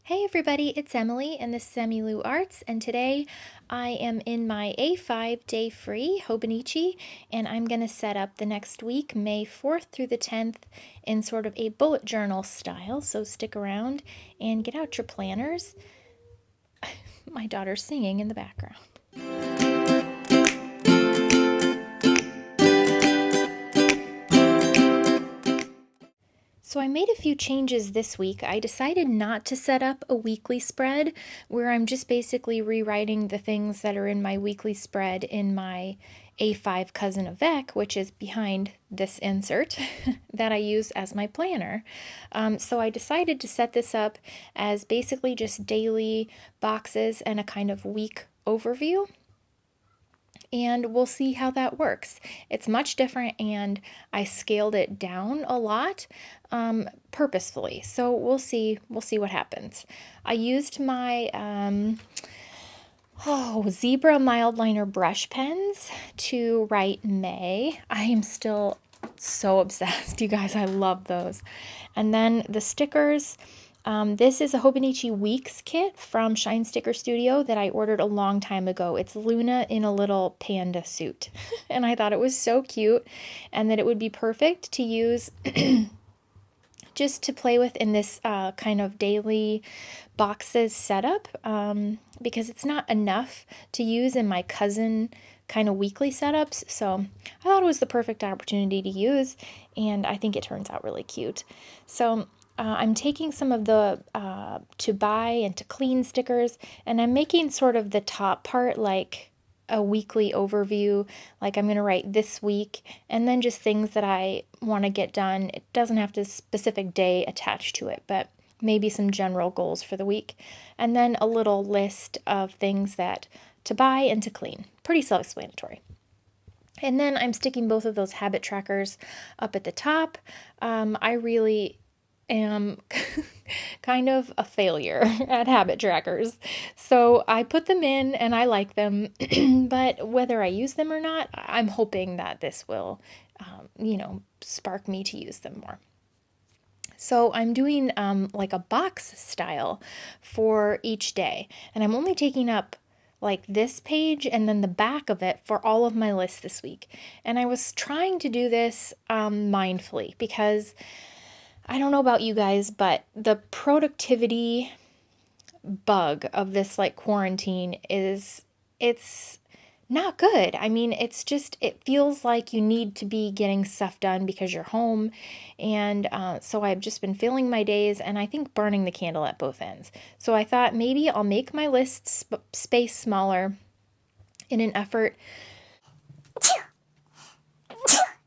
Hey everybody, it's Emily and this is EmiLou.Arts, and today I am in my A5 day free Hobonichi, and I'm going to set up the next week, May 4th through the 10th, in sort of a bullet journal style, so stick around and get out your planners. My daughter's singing in the background. So I made a few changes this week. I decided not to set up a weekly spread where I'm just basically rewriting the things that are in my weekly spread in my A5 Cousin of Vec, which is behind this insert that I use as my planner. So I decided to set this up as basically just daily boxes and a kind of week overview, and we'll see how that works. It's much different, and I scaled it down a lot purposefully. So we'll see what happens. I used my zebra Mildliner brush pens to write May. I am still so obsessed, you guys. I love those. And then the stickers. This is a Hobonichi Weeks kit from Shine Sticker Studio that I ordered a long time ago. It's Luna in a little panda suit. And I thought it was so cute and that it would be perfect to use just to play with in this kind of daily boxes setup, because it's not enough to use in my cousin kind of weekly setups. So I thought it was the perfect opportunity to use, and I think it turns out really cute. So I'm taking some of the to buy and to clean stickers, and I'm making sort of the top part like a weekly overview. Like I'm going to write this week and then just things that I want to get done. It doesn't have to specific day attached to it, but maybe some general goals for the week. And then a little list of things that to buy and to clean. Pretty self-explanatory. And then I'm sticking both of those habit trackers up at the top. I really am kind of a failure at habit trackers. So I put them in and I like them, but whether I use them or not, I'm hoping that this will, spark me to use them more. So I'm doing like a box style for each day, and I'm only taking up like this page and then the back of it for all of my lists this week. And I was trying to do this mindfully because I don't know about you guys, but the productivity bug of this like quarantine it's not good. I mean, it feels like you need to be getting stuff done because you're home. And so I've just been filling my days and I think burning the candle at both ends. So I thought maybe I'll make my list space smaller in an effort to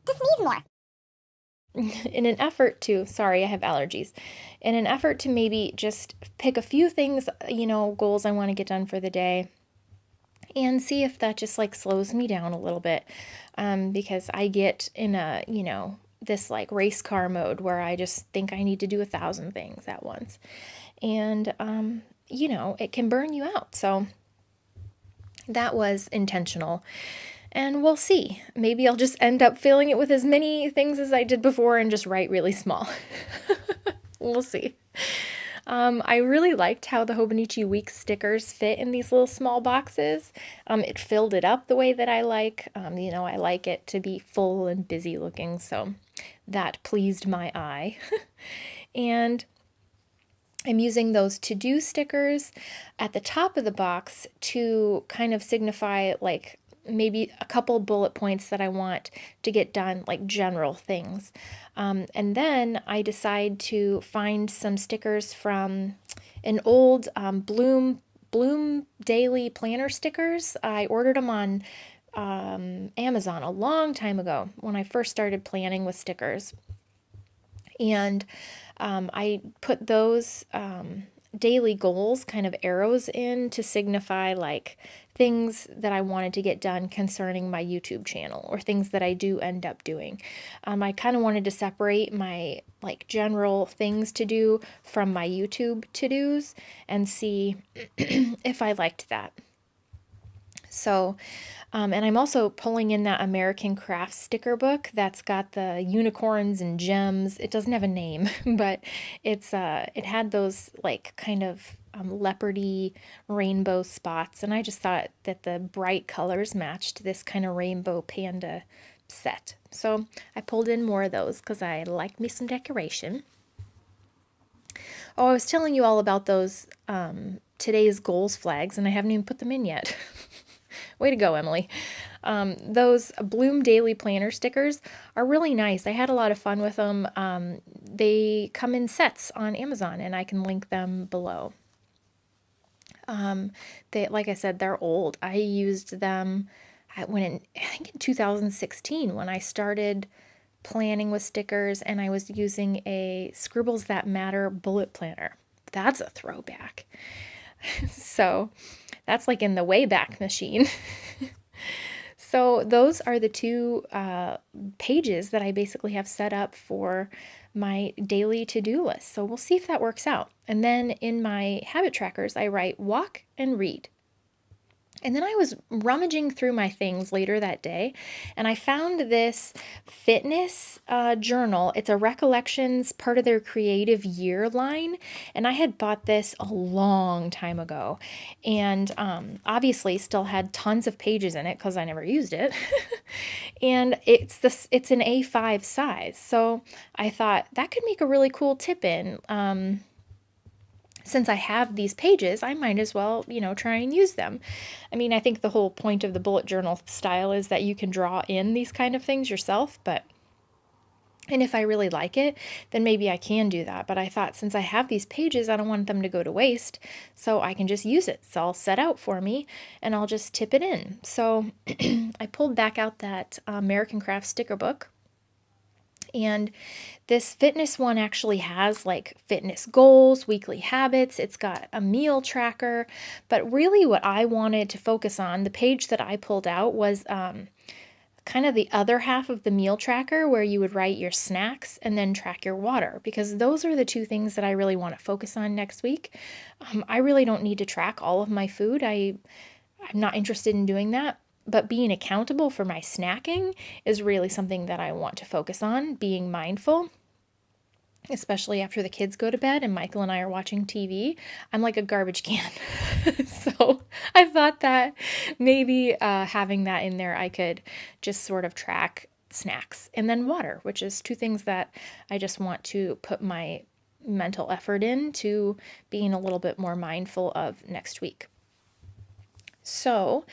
sneeze more. Sorry, I have allergies. In an effort to maybe just pick a few things, goals I want to get done for the day, and see if that just like slows me down a little bit. Because I get in a, this like race car mode where I just think I need to do 1,000 things at once. And, it can burn you out. So that was intentional. And we'll see. Maybe I'll just end up filling it with as many things as I did before and just write really small. We'll see. I really liked how the Hobonichi Week stickers fit in these little small boxes. It filled it up the way that I like. I like it to be full and busy looking, so that pleased my eye. And I'm using those to-do stickers at the top of the box to kind of signify like maybe a couple bullet points that I want to get done, like general things. And then I decide to find some stickers from an old Bloom Daily Planner stickers. I ordered them on Amazon a long time ago when I first started planning with stickers. And I put those daily goals, kind of arrows in to signify like things that I wanted to get done concerning my YouTube channel or things that I do end up doing. I kind of wanted to separate my like general things to do from my YouTube to-dos and see if I liked that. So, and I'm also pulling in that American Craft sticker book that's got the unicorns and gems. It doesn't have a name, but it had those like kind of leopardy rainbow spots, and I just thought that the bright colors matched this kind of rainbow panda set. So I pulled in more of those because I like me some decoration. Oh, I was telling you all about those today's goals flags, and I haven't even put them in yet. Way to go, Emily. Those Bloom Daily Planner stickers are really nice. I had a lot of fun with them. They come in sets on Amazon, and I can link them below. Like I said, they're old. I used them I think in 2016 when I started planning with stickers, and I was using a Scribbles That Matter bullet planner. That's a throwback. So that's like in the Wayback Machine. So those are the two pages that I basically have set up for my daily to-do list. So we'll see if that works out. And then in my habit trackers, I write walk and read. And then I was rummaging through my things later that day, and I found this fitness journal. It's a recollections part of their creative year line, and I had bought this a long time ago, and obviously still had tons of pages in it because I never used it. And it's an A5 size, so I thought that could make a really cool tip in. Since I have these pages, I might as well, try and use them. I mean, I think the whole point of the bullet journal style is that you can draw in these kind of things yourself, and if I really like it, then maybe I can do that. But I thought since I have these pages, I don't want them to go to waste, so I can just use it. It's all set out for me, and I'll just tip it in. So I pulled back out that American Craft sticker book. And this fitness one actually has like fitness goals, weekly habits. It's got a meal tracker. But really, what I wanted to focus on, the page that I pulled out, was kind of the other half of the meal tracker where you would write your snacks and then track your water, because those are the two things that I really want to focus on next week. I really don't need to track all of my food. I'm not interested in doing that. But being accountable for my snacking is really something that I want to focus on, being mindful, especially after the kids go to bed and Michael and I are watching TV. I'm like a garbage can. So I thought that maybe having that in there, I could just sort of track snacks and then water, which is two things that I just want to put my mental effort into being a little bit more mindful of next week. So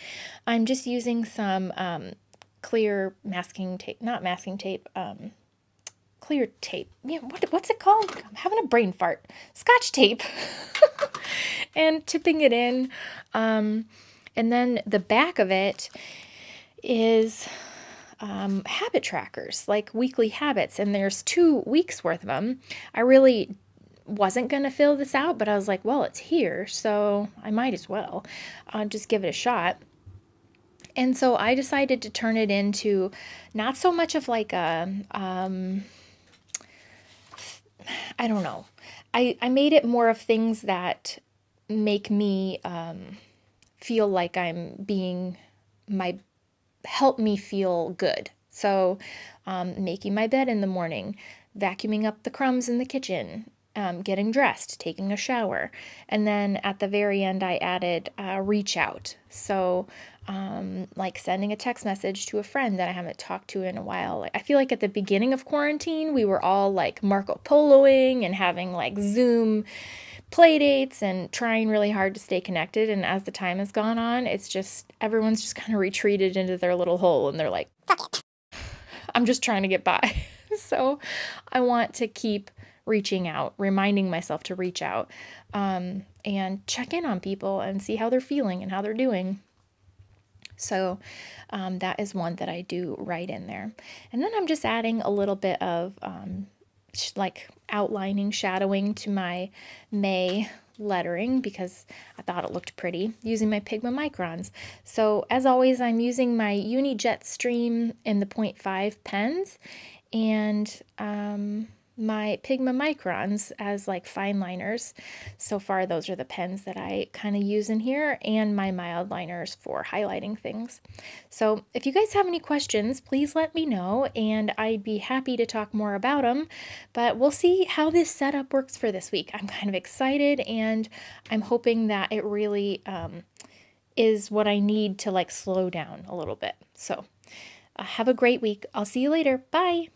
I'm just using some clear masking tape, not masking tape, clear tape. Yeah, what's it called? I'm having a brain fart. Scotch tape. And tipping it in. And then the back of it is habit trackers, like weekly habits. And there's 2 weeks worth of them. I really wasn't going to fill this out, but I was like, well, it's here, so I might as well just give it a shot. And so I decided to turn it into not so much of like a, I don't know. I made it more of things that make me feel like I'm being help me feel good. So making my bed in the morning, vacuuming up the crumbs in the kitchen, getting dressed, taking a shower. And then at the very end, I added reach out. So like sending a text message to a friend that I haven't talked to in a while. Like, I feel like at the beginning of quarantine, we were all like Marco Poloing and having like Zoom play dates and trying really hard to stay connected. And as the time has gone on, it's just everyone's just kind of retreated into their little hole, and they're like, Fuck it. I'm just trying to get by. So I want to keep reaching out, reminding myself to reach out, and check in on people and see how they're feeling and how they're doing. So that is one that I do right in there. And then I'm just adding a little bit of like outlining, shadowing to my May lettering because I thought it looked pretty using my Pigma Microns. So as always, I'm using my Uni Jetstream in the 0.5 pens, and my Pigma Microns as like fine liners. So far, those are the pens that I kind of use in here, and my mild liners for highlighting things. So if you guys have any questions, please let me know, and I'd be happy to talk more about them. But we'll see how this setup works for this week. I'm kind of excited, and I'm hoping that it really is what I need to like slow down a little bit. So have a great week. I'll see you later. Bye.